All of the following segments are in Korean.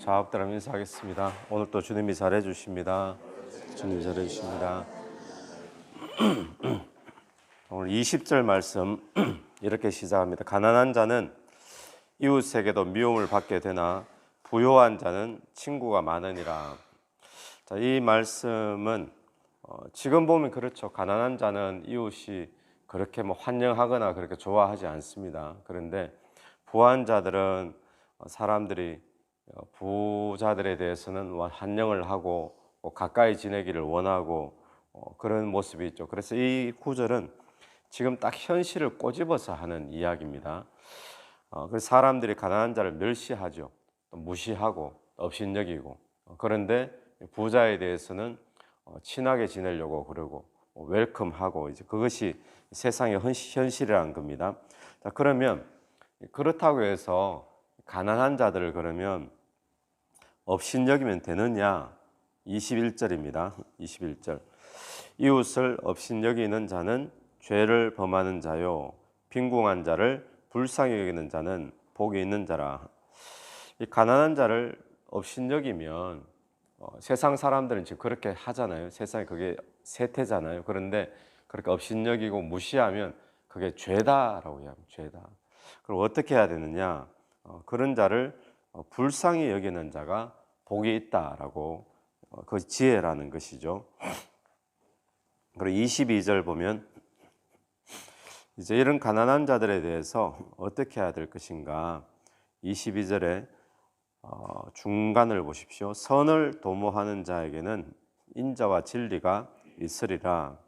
좌업들하면 인사하겠습니다. 오늘 또 주님이 잘해 주십니다. 주님이 잘해 주십니다. 오늘 20절 말씀 이렇게 시작합니다. 가난한 자는 이웃에게도 미움을 받게 되나 부요한 자는 친구가 많으니라. 자, 이 말씀은 지금 보면 그렇죠. 가난한 자는 이웃이 그렇게 환영하거나 그렇게 좋아하지 않습니다. 그런데 부한 자들은 사람들이 부자들에 대해서는 환영을 하고 가까이 지내기를 원하고 그런 모습이 있죠. 그래서 이 구절은 지금 딱 현실을 꼬집어서 하는 이야기입니다. 그래서 사람들이 가난한 자를 멸시하죠. 또 무시하고 업신여기고 그런데 부자에 대해서는 친하게 지내려고 그러고 웰컴하고 이제 그것이 세상의 현실이라는 겁니다. 자, 그러면 그렇다고 해서 가난한 자들을 그러면 업신여기면 되느냐? 21절입니다. 21절. 이웃을 업신여기는 자는 죄를 범하는 자요, 빈궁한 자를 불쌍히 여기는 자는 복이 있는 자라. 이 가난한 자를 업신여기면 세상 사람들은 지금 그렇게 하잖아요. 세상에 그게 세태잖아요. 그런데 그렇게 업신여기고 무시하면 그게 죄다라고 해요. 죄다. 그럼 어떻게 해야 되느냐? 그런 자를 불쌍히 여기는 자가 복이 있다라고 그 지혜라는 것이죠. 그리고 22절 보면 이제 이런 가난한 자들에 대해서 어떻게 해야 될 것인가? 22절에 중간을 보십시오. 선을 도모하는 자에게는 인자와 진리가 있으리라.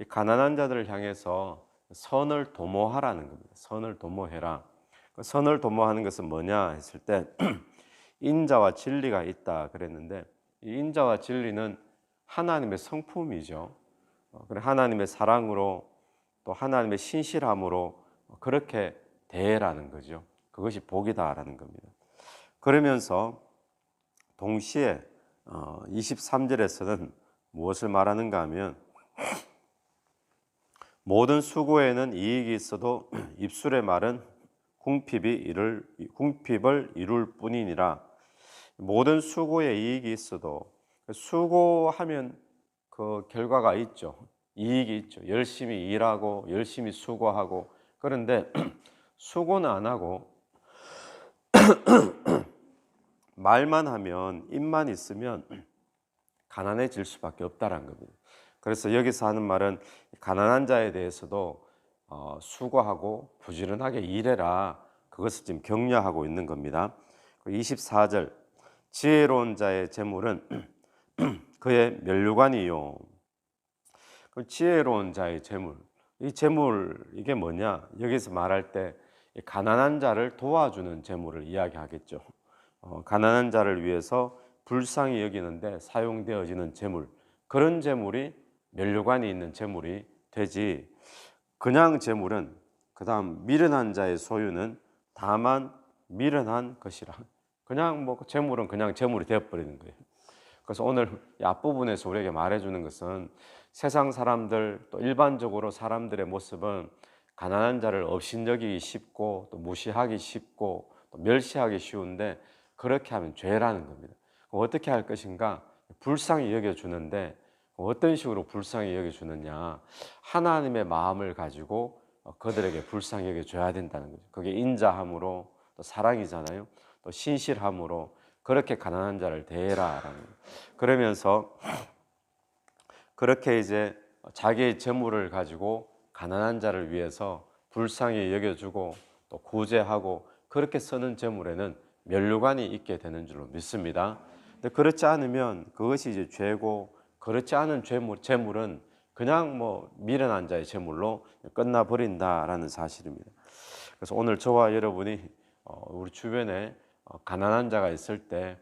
이 가난한 자들을 향해서 선을 도모하라는 겁니다. 선을 도모해라. 선을 도모하는 것은 뭐냐 했을 때 인자와 진리가 있다 그랬는데 이 인자와 진리는 하나님의 성품이죠. 그래 하나님의 사랑으로 또 하나님의 신실함으로 그렇게 대해라는 거죠. 그것이 복이다라는 겁니다. 그러면서 동시에 23절에서는 무엇을 말하는가 하면 모든 수고에는 이익이 있어도 입술의 말은 궁핍을 이룰 뿐이니라. 모든 수고에 이익이 있어도 수고하면 그 결과가 있죠. 이익이 있죠. 열심히 일하고 열심히 수고하고 그런데 수고는 안 하고 말만 하면 입만 있으면 가난해질 수밖에 없다는 겁니다. 그래서 여기서 하는 말은 가난한 자에 대해서도 수고하고 부지런하게 일해라. 그것을 지금 격려하고 있는 겁니다. 24절 지혜로운 자의 재물은 그의 면류관이요. 지혜로운 자의 재물. 이 재물 이게 뭐냐? 여기서 말할 때 가난한 자를 도와주는 재물을 이야기하겠죠. 가난한 자를 위해서 불쌍히 여기는데 사용되어지는 재물. 그런 재물이 면류관이 있는 재물이 되지. 그냥 재물은 그다음 미련한 자의 소유는 다만 미련한 것이라. 그냥 재물은 그냥 재물이 되어버리는 거예요. 그래서 오늘 이 앞부분에서 우리에게 말해주는 것은 세상 사람들 또 일반적으로 사람들의 모습은 가난한 자를 업신여기기 쉽고 또 무시하기 쉽고 또 멸시하기 쉬운데 그렇게 하면 죄라는 겁니다. 어떻게 할 것인가? 불쌍히 여겨주는데 어떤 식으로 불쌍히 여겨주느냐? 하나님의 마음을 가지고 그들에게 불쌍히 여겨줘야 된다는 거죠. 그게 인자함으로 또 사랑이잖아요. 또 신실함으로 그렇게 가난한 자를 대해라라는 거예요. 그러면서 그렇게 이제 자기의 재물을 가지고 가난한 자를 위해서 불쌍히 여겨주고 또 구제하고 그렇게 쓰는 재물에는 면류관이 있게 되는 줄로 믿습니다. 근데 그렇지 않으면 그것이 이제 죄고 그렇지 않은 재물은 그냥 미련한 자의 재물로 끝나버린다라는 사실입니다. 그래서 오늘 저와 여러분이 우리 주변에 가난한 자가 있을 때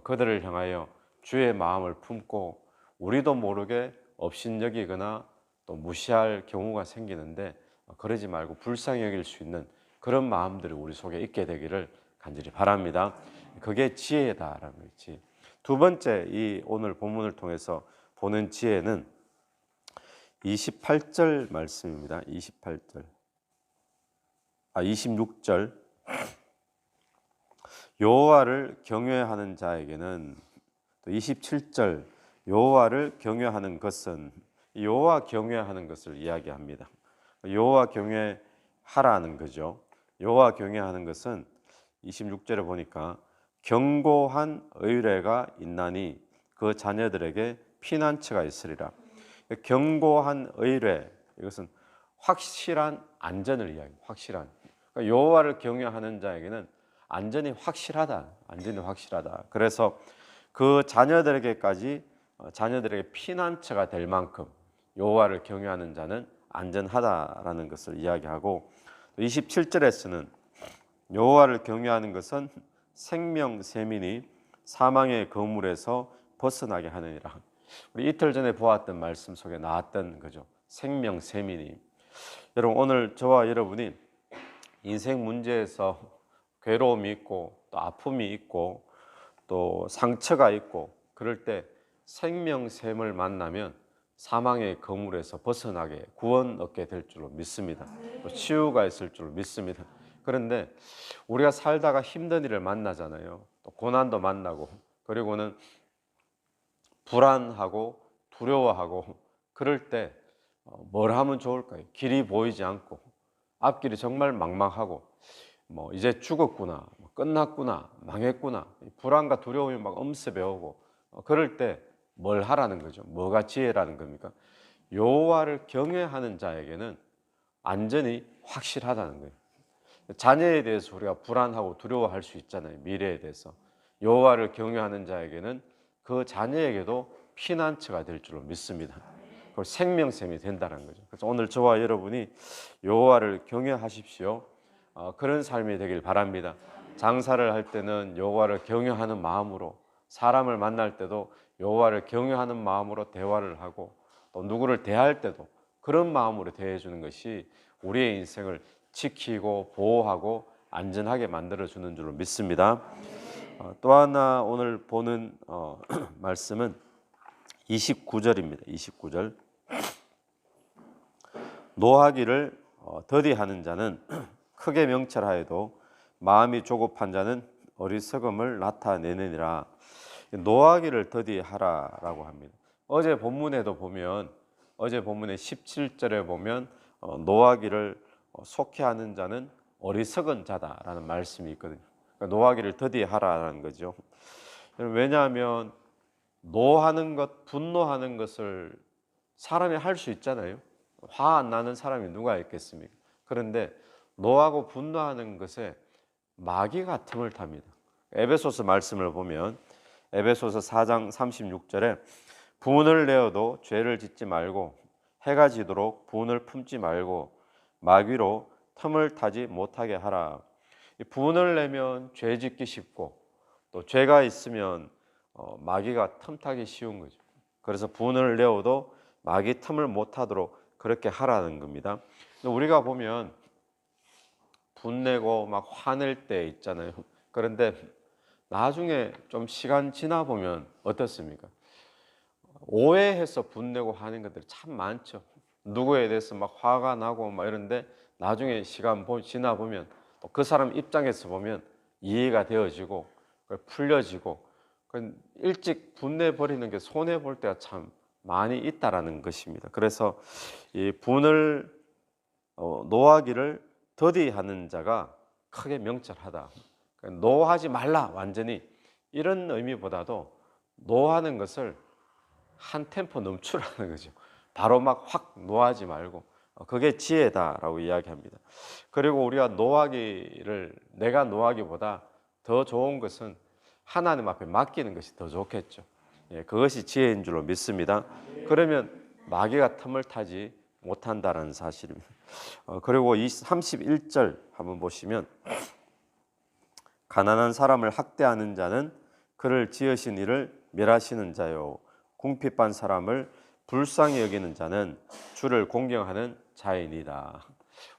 그들을 향하여 주의 마음을 품고 우리도 모르게 업신여기거나 또 무시할 경우가 생기는데 그러지 말고 불쌍히 여길 수 있는 그런 마음들이 우리 속에 있게 되기를 간절히 바랍니다. 그게 지혜다라는 거지. 두 번째 이 오늘 본문을 통해서 보는 지혜는 28절 말씀입니다. 26절. 여호와를 경외하는 자에게는 또 27절 여호와를 경외하는 것은 여호와 경외하는 것을 이야기합니다. 여호와 경외하라는 거죠. 여호와 경외하는 것은 26절에 보니까 견고한 의뢰가 있나니 그 자녀들에게 피난처가 있으리라. 견고한 의뢰, 이것은 확실한 안전을 이야기합니다. 확실한. 그러니까 여호와를 경외하는 자에게는 안전이 확실하다. 안전이 확실하다. 그래서 그 자녀들에게까지 자녀들에게 피난처가 될 만큼 여호와를 경외하는 자는 안전하다라는 것을 이야기하고 27절에서는 여호와를 경외하는 것은 생명세민이 사망의 거물에서 벗어나게 하느니라. 우리 이틀 전에 보았던 말씀 속에 나왔던 거죠. 생명세민이. 여러분 오늘 저와 여러분이 인생 문제에서 괴로움이 있고 또 아픔이 있고 또 상처가 있고 그럴 때 생명샘을 만나면 사망의 거물에서 벗어나게 구원 얻게 될 줄로 믿습니다. 또 치유가 있을 줄로 믿습니다. 그런데 우리가 살다가 힘든 일을 만나잖아요. 또 고난도 만나고 그리고는 불안하고 두려워하고 그럴 때 뭘 하면 좋을까요? 길이 보이지 않고 앞길이 정말 망망하고 뭐 이제 죽었구나, 끝났구나, 망했구나, 불안과 두려움이 막 엄습해 오고 그럴 때 뭘 하라는 거죠? 뭐가 지혜라는 겁니까? 여호와를 경외하는 자에게는 안전이 확실하다는 거예요. 자녀에 대해서 우리가 불안하고 두려워할 수 있잖아요. 미래에 대해서. 여호와를 경외하는 자에게는 그 자녀에게도 피난처가 될 줄로 믿습니다. 그걸 생명샘이 된다는 거죠. 그래서 오늘 저와 여러분이 여호와를 경외하십시오. 그런 삶이 되길 바랍니다. 장사를 할 때는 여호와를 경외하는 마음으로, 사람을 만날 때도 여호와를 경외하는 마음으로 대화를 하고 또 누구를 대할 때도 그런 마음으로 대해주는 것이 우리의 인생을 지키고 보호하고 안전하게 만들어주는 줄로 믿습니다. 또 하나 오늘 보는 말씀은 29절입니다. 29절 노하기를 더디하는 자는 크게 명철하여도 마음이 조급한 자는 어리석음을 나타내느니라. 노하기를 더디하라라고 합니다. 어제 본문에도 보면 어제 본문의 17절에 보면 노하기를 속해하는 자는 어리석은 자다라는 말씀이 있거든요. 그러니까 노하기를 더디하라는 거죠. 왜냐하면 노하는 것, 분노하는 것을 사람이 할 수 있잖아요. 화 안 나는 사람이 누가 있겠습니까? 그런데 노하고 분노하는 것에 마귀가 틈을 탑니다. 에베소서 말씀을 보면 에베소서 4장 36절에 분을 내어도 죄를 짓지 말고 해가 지도록 분을 품지 말고 마귀로 틈을 타지 못하게 하라. 분을 내면 죄 짓기 쉽고 또 죄가 있으면 마귀가 틈타기 쉬운 거죠. 그래서 분을 내어도 마귀 틈을 못 타도록 그렇게 하라는 겁니다. 우리가 보면 분내고 막 화낼 때 있잖아요. 그런데 나중에 좀 시간 지나 보면 어떻습니까? 오해해서 분내고 하는 것들이 참 많죠. 누구에 대해서 막 화가 나고 막 이런데 나중에 시간 지나 보면 또 그 사람 입장에서 보면 이해가 되어지고 풀려지고 일찍 분내 버리는 게 손해 볼 때가 참 많이 있다라는 것입니다. 그래서 이 분을 노하기를 더디하는 자가 크게 명철하다. 노하지 말라 완전히 이런 의미보다도 노하는 것을 한 템포 넘추라는 거죠. 바로 막 확 노하지 말고 그게 지혜다라고 이야기합니다. 그리고 우리가 노하기를 내가 노하기보다 더 좋은 것은 하나님 앞에 맡기는 것이 더 좋겠죠. 예, 그것이 지혜인 줄로 믿습니다. 그러면 마귀가 틈을 타지 못한다는 사실입니다. 그리고 이 31절 한번 보시면 가난한 사람을 학대하는 자는 그를 지으신 이를 멸하시는 자요 궁핍한 사람을 불쌍히 여기는 자는 주를 공경하는 자이니라.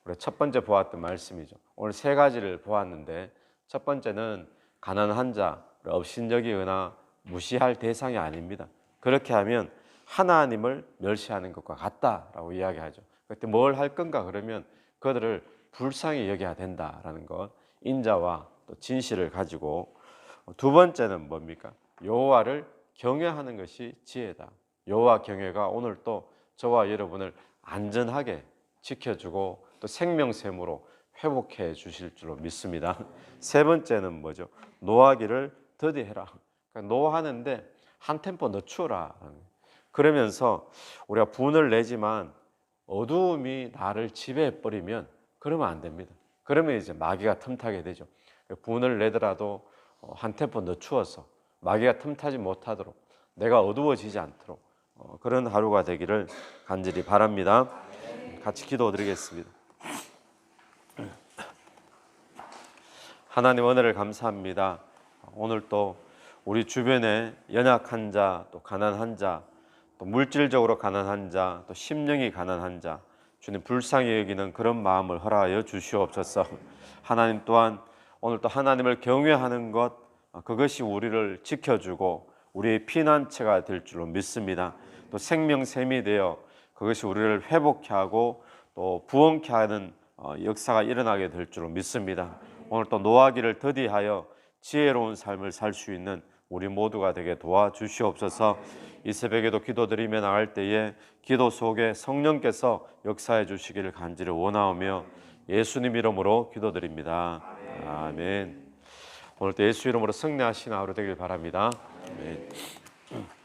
우리 첫 번째 보았던 말씀이죠. 오늘 세 가지를 보았는데 첫 번째는 가난한 자를 업신여기거나 무시할 대상이 아닙니다. 그렇게 하면 하나님을 멸시하는 것과 같다라고 이야기하죠. 그때 뭘 할 건가 그러면 그들을 불쌍히 여겨야 된다라는 것, 인자와 또 진실을 가지고 두 번째는 뭡니까? 여호와를 경외하는 것이 지혜다. 여호와 경외가 오늘 또 저와 여러분을 안전하게 지켜주고 또 생명샘으로 회복해 주실 줄로 믿습니다. 세 번째는 뭐죠? 노하기를 더디해라. 그러니까 노하는데 한 템포 늦추라. 그러면서 우리가 분을 내지만 어두움이 나를 지배해 버리면 그러면 안 됩니다. 그러면 이제 마귀가 틈타게 되죠. 분을 내더라도 한 템포 늦추어서 마귀가 틈타지 못하도록 내가 어두워지지 않도록 그런 하루가 되기를 간절히 바랍니다. 같이 기도드리겠습니다. 하나님 은혜를 감사합니다. 오늘 또 우리 주변에 연약한 자, 또 가난한 자, 또 물질적으로 가난한 자, 또 심령이 가난한 자, 주님 불쌍히 여기는 그런 마음을 허락하여 주시옵소서. 하나님 또한 오늘 또 하나님을 경외하는 것, 그것이 우리를 지켜주고 우리의 피난처가 될 줄로 믿습니다. 또 생명샘이 되어 그것이 우리를 회복케 하고 또 부흥케 하는 역사가 일어나게 될 줄로 믿습니다. 오늘 또 노하기를 더디하여 지혜로운 삶을 살 수 있는 우리 모두가 되게 도와주시옵소서. 이 새벽에도 기도드리며 나갈 때에 기도 속에 성령께서 역사해 주시기를 간절히 원하오며 예수님 이름으로 기도드립니다. 아멘. 오늘 또 예수 이름으로 승리하시는 하루 되길 바랍니다. 아멘.